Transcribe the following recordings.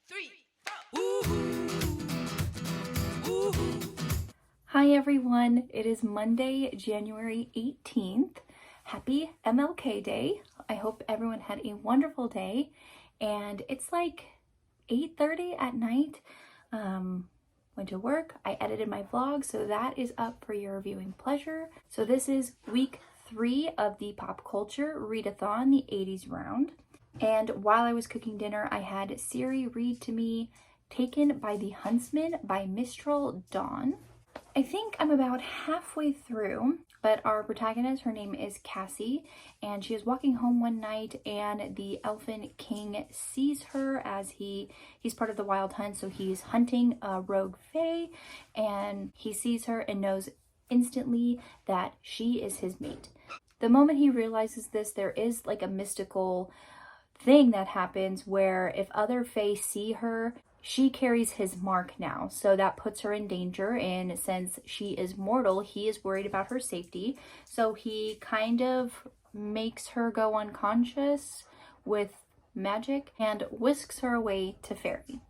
3, 4. Woo-hoo. Woo-hoo. Hi everyone, it is Monday, January 18th. Happy MLK Day. I hope everyone had a wonderful day. And it's like 8:30 at night. Went to work, I edited my vlog, so that is up for your viewing pleasure. So this is week 3 of the pop culture readathon, the 80s round. And while I was cooking dinner, I had Siri read to me Taken by the Huntsman by Mistral Dawn. I think I'm about halfway through, but our protagonist, her name is Cassie, and she is walking home one night and the Elfin King sees her as he's part of the Wild Hunt, so he's hunting a rogue fae, and he sees her and knows instantly that she is his mate. The moment he realizes this, there is like a mystical thing that happens where if other fae see her, she carries his mark now, so that puts her in danger, and since she is mortal, he is worried about her safety, so he kind of makes her go unconscious with magic and whisks her away to fairy.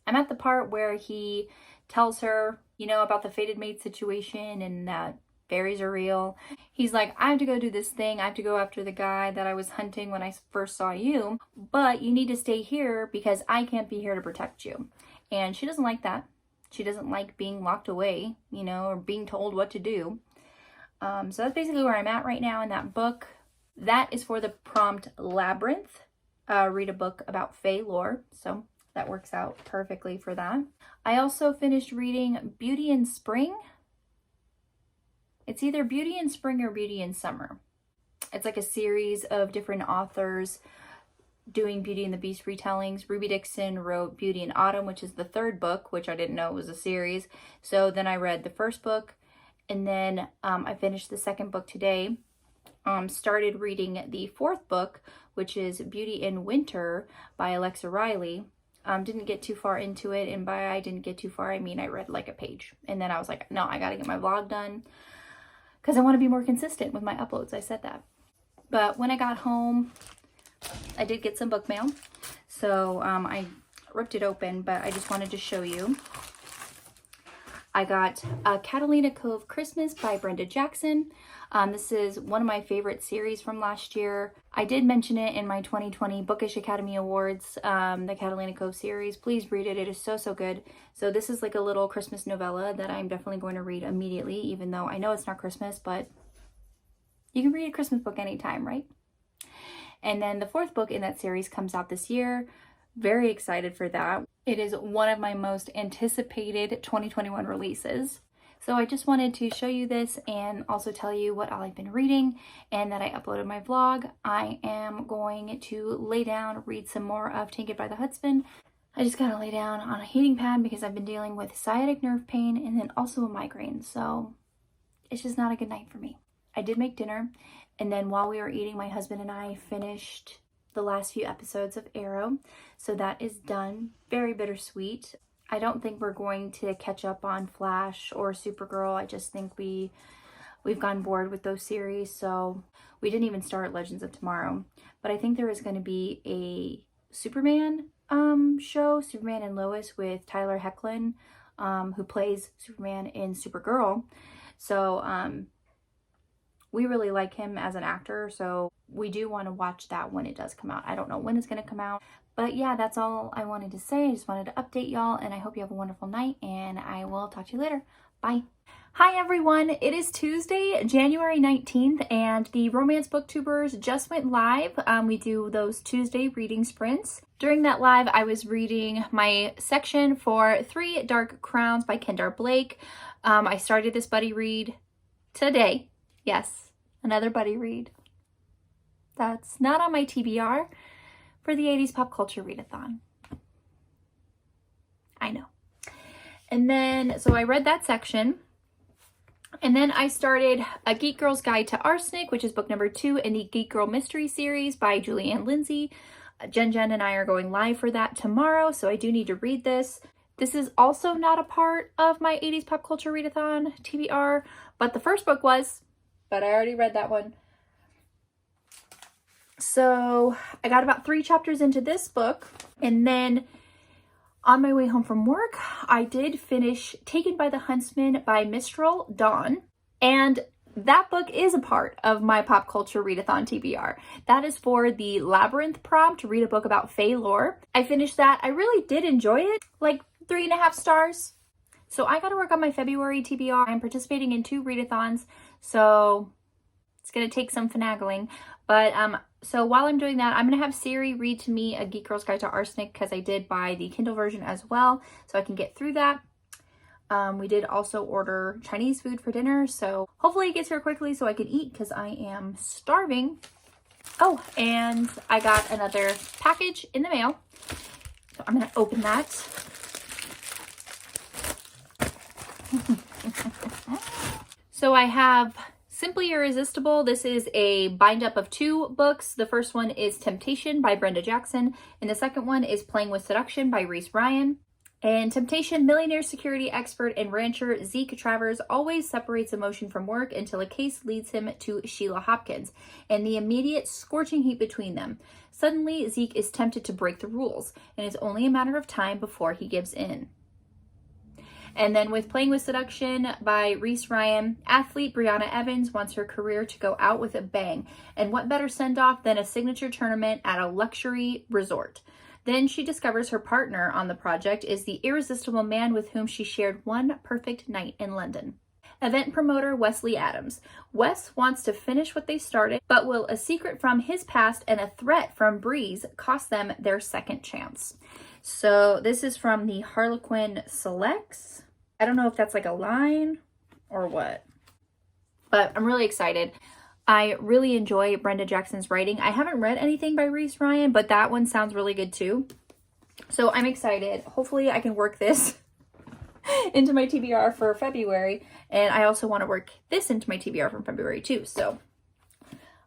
I'm at the part where he tells her, about the fated mate situation and that fairies are real. He's like, I have to go do this thing. I have to go after the guy that I was hunting when I first saw you, but you need to stay here because I can't be here to protect you. And she doesn't like that. She doesn't like being locked away, or being told what to do. So that's basically where I'm at right now in that book. That is for the prompt Labyrinth. Read a book about fae lore. So that works out perfectly for that. I also finished reading Beauty in Spring. It's either Beauty in Spring or Beauty in Summer. It's like a series of different authors doing Beauty and the Beast retellings. Ruby Dixon wrote Beauty in Autumn, which is the third book, which I didn't know was a series. So then I read the first book, and then I finished the second book today. Started reading the fourth book, which is Beauty in Winter by Alexa Riley. Didn't get too far into it, and by I didn't get too far, I mean I read like a page. And then I was like, no, I gotta get my vlog done, because I want to be more consistent with my uploads. I said that. But when I got home, I did get some book mail. So I ripped it open, but I just wanted to show you. I got Catalina Cove Christmas by Brenda Jackson. This is one of my favorite series from last year. I did mention it in my 2020 Bookish Academy Awards, the Catalina Cove series. Please read it. It is so, so good. So this is like a little Christmas novella that I'm definitely going to read immediately, even though I know it's not Christmas, but you can read a Christmas book anytime, right? And then the fourth book in that series comes out this year. Very excited for that. It is one of my most anticipated 2021 releases. So I just wanted to show you this and also tell you what all I've been reading and that I uploaded my vlog. I am going to lay down, read some more of Taken by the Huntsman. I just gotta lay down on a heating pad because I've been dealing with sciatic nerve pain and then also a migraine. So it's just not a good night for me. I did make dinner, and then while we were eating, my husband and I finished the last few episodes of Arrow. So that is done. Very bittersweet. I don't think we're going to catch up on Flash or Supergirl. I just think we've gone bored with those series. So we didn't even start Legends of Tomorrow. But I think there is going to be a Superman show, Superman and Lois, with Tyler Hoechlin, who plays Superman in Supergirl. So we really like him as an actor, so we do want to watch that when it does come out. I don't know when it's going to come out, but yeah, that's all I wanted to say. I just wanted to update y'all, and I hope you have a wonderful night, and I will talk to you later. Bye. Hi everyone, it is Tuesday, January 19th, and the Romance Booktubers just went live. We do those Tuesday reading sprints. During that live, I was reading my section for 3 Dark Crowns by Kendar Blake. I started this buddy read today. Yes, another buddy read. That's not on my TBR for the 80s pop culture readathon. I know. And then, so I read that section. And then I started A Geek Girl's Guide to Arsenic, which is book number 2 in the Geek Girl Mystery Series by Julianne Lindsay. Jen and I are going live for that tomorrow, so I do need to read this. This is also not a part of my 80s pop culture readathon TBR, but the first book was, but I already read that one. So I got about 3 chapters into this book, and then On my way home from work, I did finish Taken by the Huntsman by Mistral Dawn, and that book is a part of my pop culture readathon TBR. That is for the Labyrinth prompt to read a book about Fae lore. I finished that. I really did enjoy it, like 3.5 stars. So I got to work on my February TBR. I'm participating in 2 readathons, so it's going to take some finagling. But so while I'm doing that, I'm going to have Siri read to me A Geek Girl's Guide to Arsenic, because I did buy the Kindle version as well, so I can get through that. We did also order Chinese food for dinner, so hopefully it gets here quickly so I can eat, because I am starving. Oh, and I got another package in the mail, so I'm going to open that. So I have Simply Irresistible. This is a bind up of 2 books. The first one is Temptation by Brenda Jackson, and the second one is Playing with Seduction by Reese Ryan. And Temptation, millionaire security expert and rancher Zeke Travers always separates emotion from work until a case leads him to Sheila Hopkins and the immediate scorching heat between them. Suddenly, Zeke is tempted to break the rules, and it's only a matter of time before he gives in. And then with Playing with Seduction by Reese Ryan, athlete Brianna Evans wants her career to go out with a bang. And what better send-off than a signature tournament at a luxury resort? Then she discovers her partner on the project is the irresistible man with whom she shared one perfect night in London. Event promoter Wesley Adams. Wes wants to finish what they started, but will a secret from his past and a threat from Breeze cost them their second chance? So this is from the Harlequin Selects. I don't know if that's like a line or what, but I'm really excited. I really enjoy Brenda Jackson's writing. I haven't read anything by Reese Ryan, but that one sounds really good too. So I'm excited. Hopefully I can work this into my TBR for February. And I also want to work this into my TBR from February too. So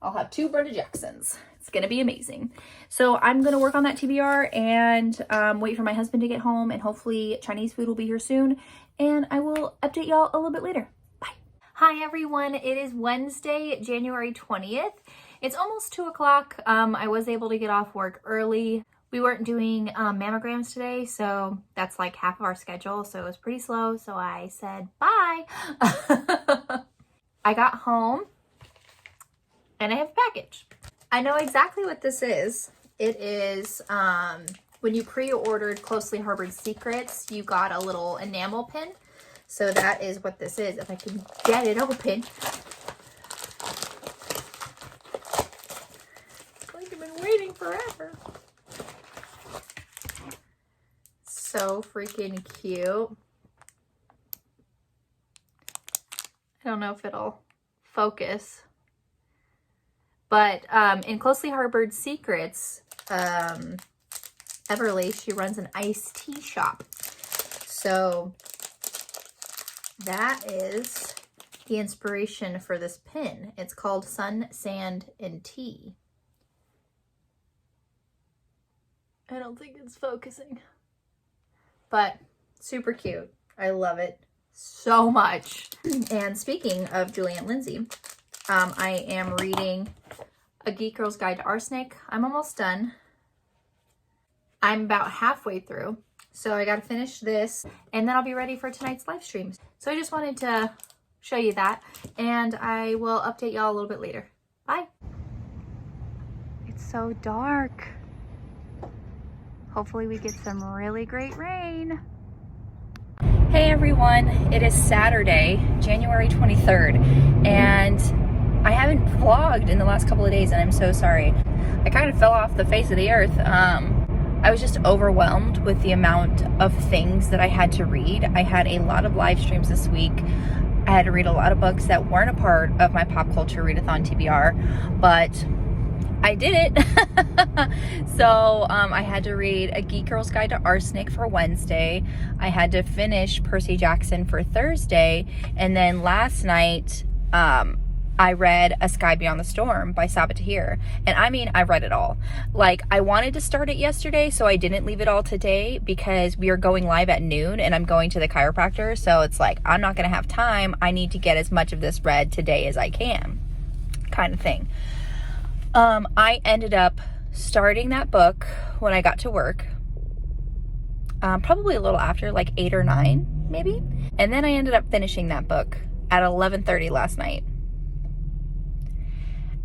I'll have 2 Brenda Jacksons. It's going to be amazing. So I'm going to work on that TBR and wait for my husband to get home, and hopefully Chinese food will be here soon. And I will update y'all a little bit later. Bye. Hi everyone. It is Wednesday, January 20th. It's almost 2 o'clock. I was able to get off work early. We weren't doing mammograms today, so that's like half of our schedule. So it was pretty slow. So I said bye. I got home and I have a package. I know exactly what this is. It is when you pre-ordered Closely Harbored Secrets, you got a little enamel pin. So that is what this is. If I can get it open. It's like I've been waiting forever. So freaking cute. I don't know if it'll focus. But in Closely Harbored Secrets, Everly, she runs an iced tea shop. So that is the inspiration for this pin. It's called Sun, Sand, and Tea. I don't think it's focusing. But super cute. I love it so much. And speaking of Julian Lindsay, I am reading A Geek Girl's Guide to Arsenic. I'm almost done. I'm about halfway through. So I got to finish this and then I'll be ready for tonight's live stream. So I just wanted to show you that, and I will update y'all a little bit later. Bye. It's so dark. Hopefully we get some really great rain. Hey everyone, it is Saturday, January 23rd, and I haven't vlogged in the last couple of days, and I'm so sorry. I kind of fell off the face of the earth. I was just overwhelmed with the amount of things that I had to read. I had a lot of live streams this week. I had to read a lot of books that weren't a part of my pop culture readathon TBR, but I did it. So I had to read A Geek Girl's Guide to Arsenic for Wednesday. I had to finish Percy Jackson for Thursday, and then last night I read A Sky Beyond the Storm by Sabaa Tahir. And I mean, I read it all. Like, I wanted to start it yesterday, so I didn't leave it all today because we are going live at noon and I'm going to the chiropractor. So it's like, I'm not going to have time. I need to get as much of this read today as I can, kind of thing. I ended up starting that book when I got to work. probably a little after, like 8 or 9 maybe. And then I ended up finishing that book at 11:30 last night.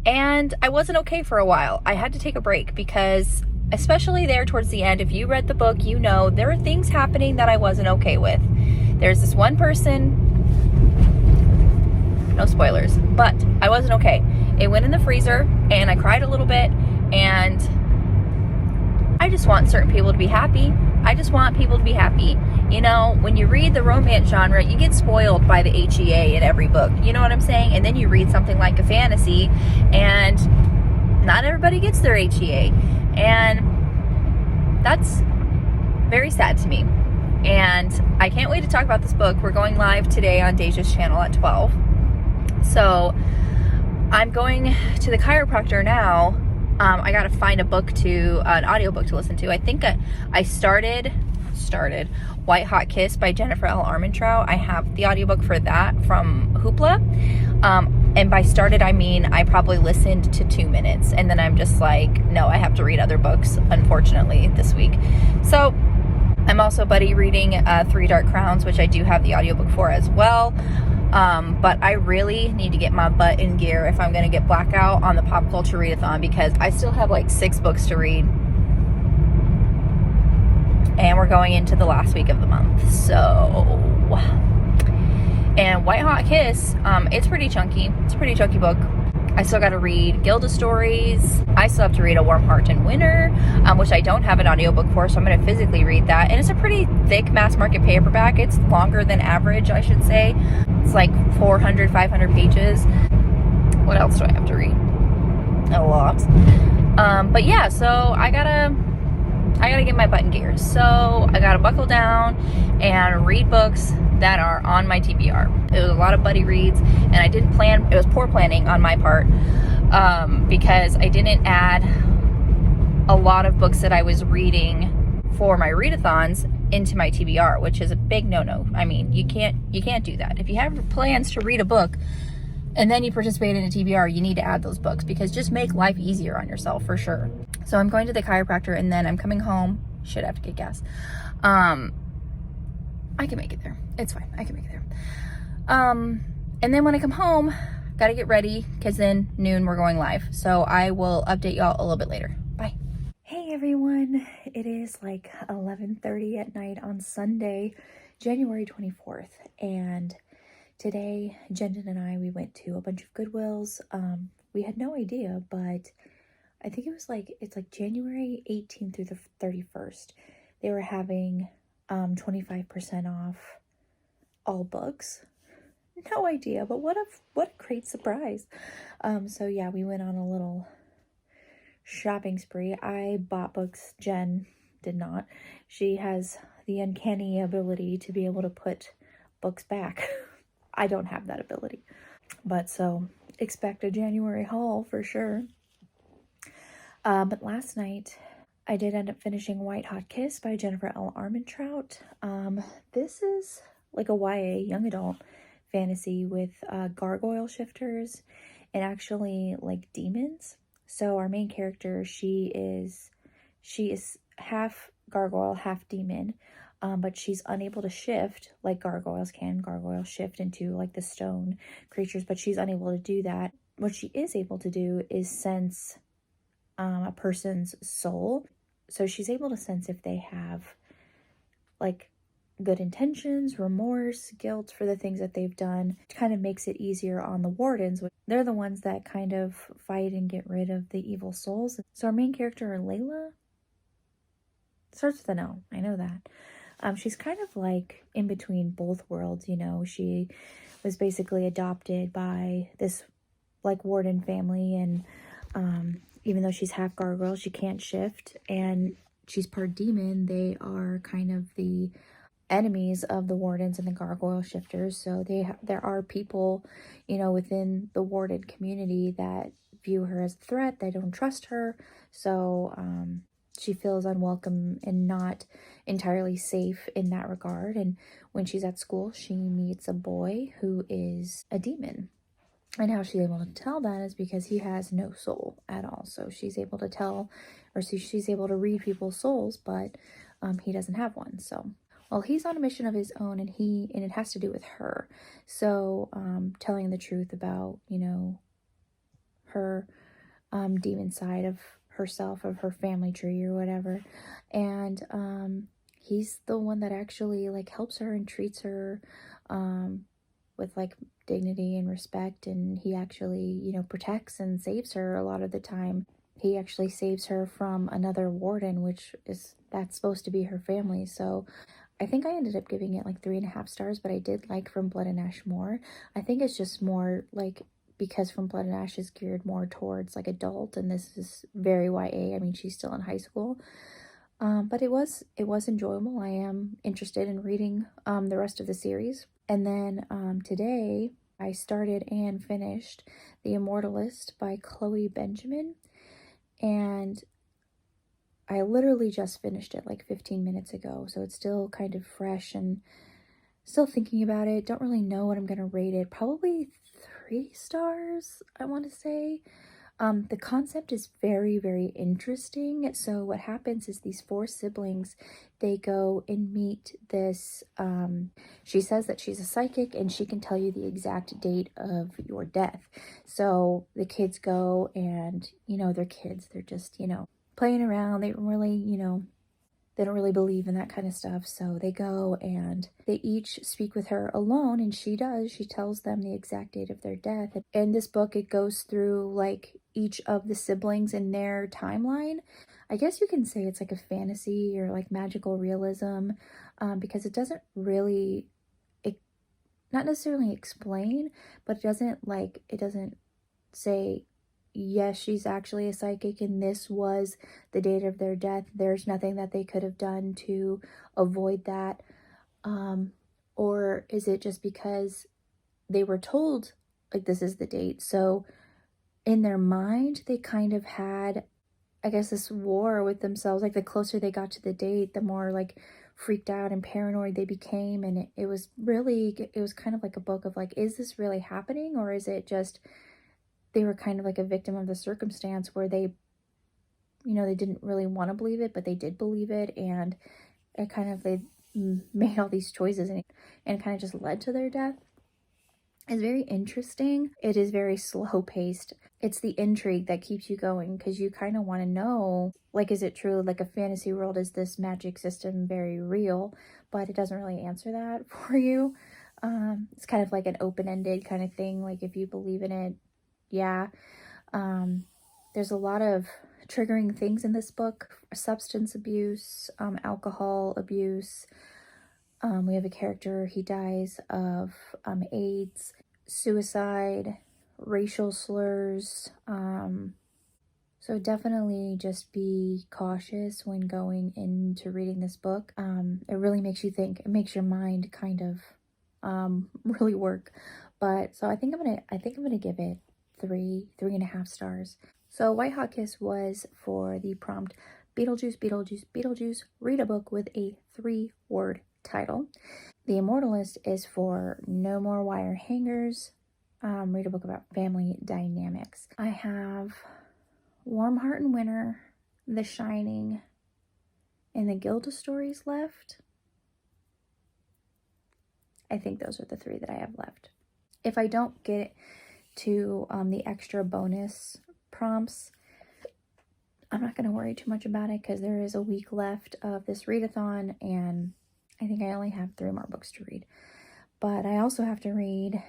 And I wasn't okay for a while. I had to take a break because, especially there towards the end, if you read the book, you know there are things happening that I wasn't okay with. There's this one person, no spoilers, but I wasn't okay. It went in the freezer and I cried a little bit, and I just want certain people to be happy. I just want people to be happy. You know, when you read the romance genre, you get spoiled by the HEA in every book. You know what I'm saying? And then you read something like a fantasy, and not everybody gets their HEA. And that's very sad to me. And I can't wait to talk about this book. We're going live today on Deja's channel at 12. So I'm going to the chiropractor now. I gotta find an audiobook to listen to. I think I started White Hot Kiss by Jennifer L. Armentrout. I have the audiobook for that from Hoopla. And by started, I mean I probably listened to 2 minutes, and then I'm just like, no, I have to read other books, unfortunately, this week. So I'm also buddy reading Three Dark Crowns, which I do have the audiobook for as well. But I really need to get my butt in gear if I'm going to get Blackout on the Pop Culture Readathon, because I still have like 6 books to read. And we're going into the last week of the month. So, and White Hot Kiss, it's pretty chunky. It's a pretty chunky book. I still got to read Gilda stories. I still have to read A Warm Heart in Winter, which I don't have an audiobook for, so I'm going to physically read that. And it's a pretty thick mass market paperback. It's longer than average, I should say. It's like 400, 500 pages. What else do I have to read? A lot. But yeah, so I gotta get my butt in gear. So I gotta buckle down and read books that are on my TBR. It was a lot of buddy reads, and I didn't plan. It was poor planning on my part, because I didn't add a lot of books that I was reading for my readathons into my TBR, which is a big no-no. I mean, you can't do that. If you have plans to read a book and then you participate in a TBR, you need to add those books, because just make life easier on yourself for sure. So I'm going to the chiropractor, and then I'm coming home. Should have to get gas. I can make it there. It's fine. I can make it there. And then when I come home, gotta get ready, because then noon we're going live. So I will update y'all a little bit later. Bye. Hey everyone. It is like 11:30 at night on Sunday, January 24th. And today, Jen and I, we went to a bunch of Goodwills. We had no idea, but I think it's like January 18th through the 31st. They were having 25% off all books. No idea, but what a great surprise. So yeah, we went on a little shopping spree. I bought books. Jen did not. She has the uncanny ability to be able to put books back. I don't have that ability. But so expect a January haul for sure. But last night I did end up finishing White Hot Kiss by Jennifer L. Armentrout. This is like a YA young adult fantasy with gargoyle shifters and actually like demons. So our main character, she is half gargoyle, half demon, but she's unable to shift like gargoyles can. Gargoyles shift into like the stone creatures, but she's unable to do that. What she is able to do is sense a person's soul. So she's able to sense if they have like good intentions, remorse, guilt for the things that they've done. It kind of makes it easier on the wardens. They're the ones that kind of fight and get rid of the evil souls. So our main character, Layla, starts with an L. I know that. She's kind of like in between both worlds, you know. She was basically adopted by this like warden family, and even though she's half gargoyle, she can't shift, and she's part demon. They are kind of the enemies of the wardens and the gargoyle shifters. So there are people, you know, within the warded community that view her as a threat. They don't trust her. So she feels unwelcome and not entirely safe in that regard. And when she's at school, she meets a boy who is a demon. And how she's able to tell that is because he has no soul at all. So she's able to tell, or she's able to read people's souls, but he doesn't have one. So, well, he's on a mission of his own, and it has to do with her. So, telling the truth about, you know, her demon side of herself, of her family tree or whatever. And he's the one that actually like helps her and treats her with like dignity and respect, and he actually, you know, protects and saves her a lot of the time. He actually saves her from another warden, that's supposed to be her family. So I think I ended up giving it like 3.5 stars, but I did like From Blood and Ash more. I think it's just more like, because From Blood and Ash is geared more towards like adult, and this is very YA. I mean, she's still in high school. But it was enjoyable. I am interested in reading the rest of the series. And then today I started and finished The Immortalist by Chloe Benjamin, and I literally just finished it like 15 minutes ago, so it's still kind of fresh and still thinking about it. Don't really know what I'm gonna rate it. Probably 3 stars, I want to say. The concept is very, very interesting. So what happens is these 4 siblings, they go and meet this, she says that she's a psychic and she can tell you the exact date of your death. So the kids go and, you know, they're kids. They're just, you know, playing around. They don't really, you know, they don't really believe in that kind of stuff. So they go and they each speak with her alone, and she tells them the exact date of their death. In this book, it goes through like each of the siblings in their timeline. I guess you can say it's like a fantasy or like magical realism, because it doesn't really, not necessarily explain, but it doesn't say, yes, she's actually a psychic and this was the date of their death. There's nothing that they could have done to avoid that. Or is it just because they were told like this is the date? So in their mind, they kind of had, I guess, this war with themselves. Like the closer they got to the date, the more like freaked out and paranoid they became. And it was kind of like a book of like, is this really happening? Or is it just they were kind of like a victim of the circumstance where they, you know, they didn't really want to believe it, but they did believe it, and it kind of, they made all these choices and it kind of just led to their death. It's very interesting. It is very slow paced. It's the intrigue that keeps you going, because you kind of want to know, like, is it true? Like a fantasy world, is this magic system very real? But it doesn't really answer that for you. It's kind of like an open-ended kind of thing. Like if you believe in it, yeah. There's a lot of triggering things in this book: substance abuse, alcohol abuse. We have a character, he dies of AIDS, suicide, racial slurs. So definitely just be cautious when going into reading this book. It really makes you think. It makes your mind kind of really work. But so I think I'm gonna give it 3.5 stars. So White Hot Kiss was for the prompt Beetlejuice, Beetlejuice, Beetlejuice, read a book with a 3-word title. The Immortalist is for No More Wire Hangers, read a book about family dynamics. I have Warm Heart and Winter, The Shining, and the Gilda stories left. I think those are the 3 that I have left. If I don't get to the extra bonus prompts, I'm not going to worry too much about it, because there is a week left of this readathon, and I think I only have 3 more books to read. But I also have to read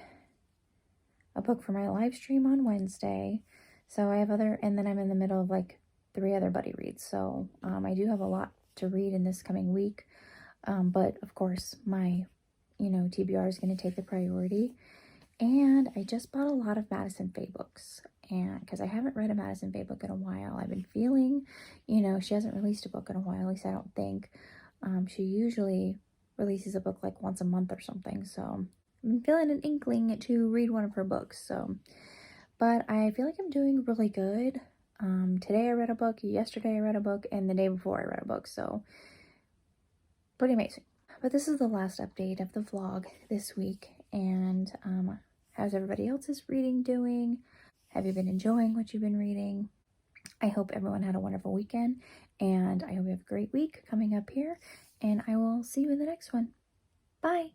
a book for my live stream on Wednesday. So I have and then I'm in the middle of like 3 other buddy reads. So I do have a lot to read in this coming week. But of course, my, TBR is going to take the priority. And I just bought a lot of Madison Faye books, and because I haven't read a Madison Faye book in a while. I've been feeling, she hasn't released a book in a while, at least I don't think. She usually releases a book like once a month or something, so I've been feeling an inkling to read one of her books. But I feel like I'm doing really good. Today I read a book, yesterday I read a book, and the day before I read a book, so pretty amazing. But this is the last update of the vlog this week, and how's everybody else's reading doing? Have you been enjoying what you've been reading? I hope everyone had a wonderful weekend, and I hope you have a great week coming up here, and I will see you in the next one. Bye!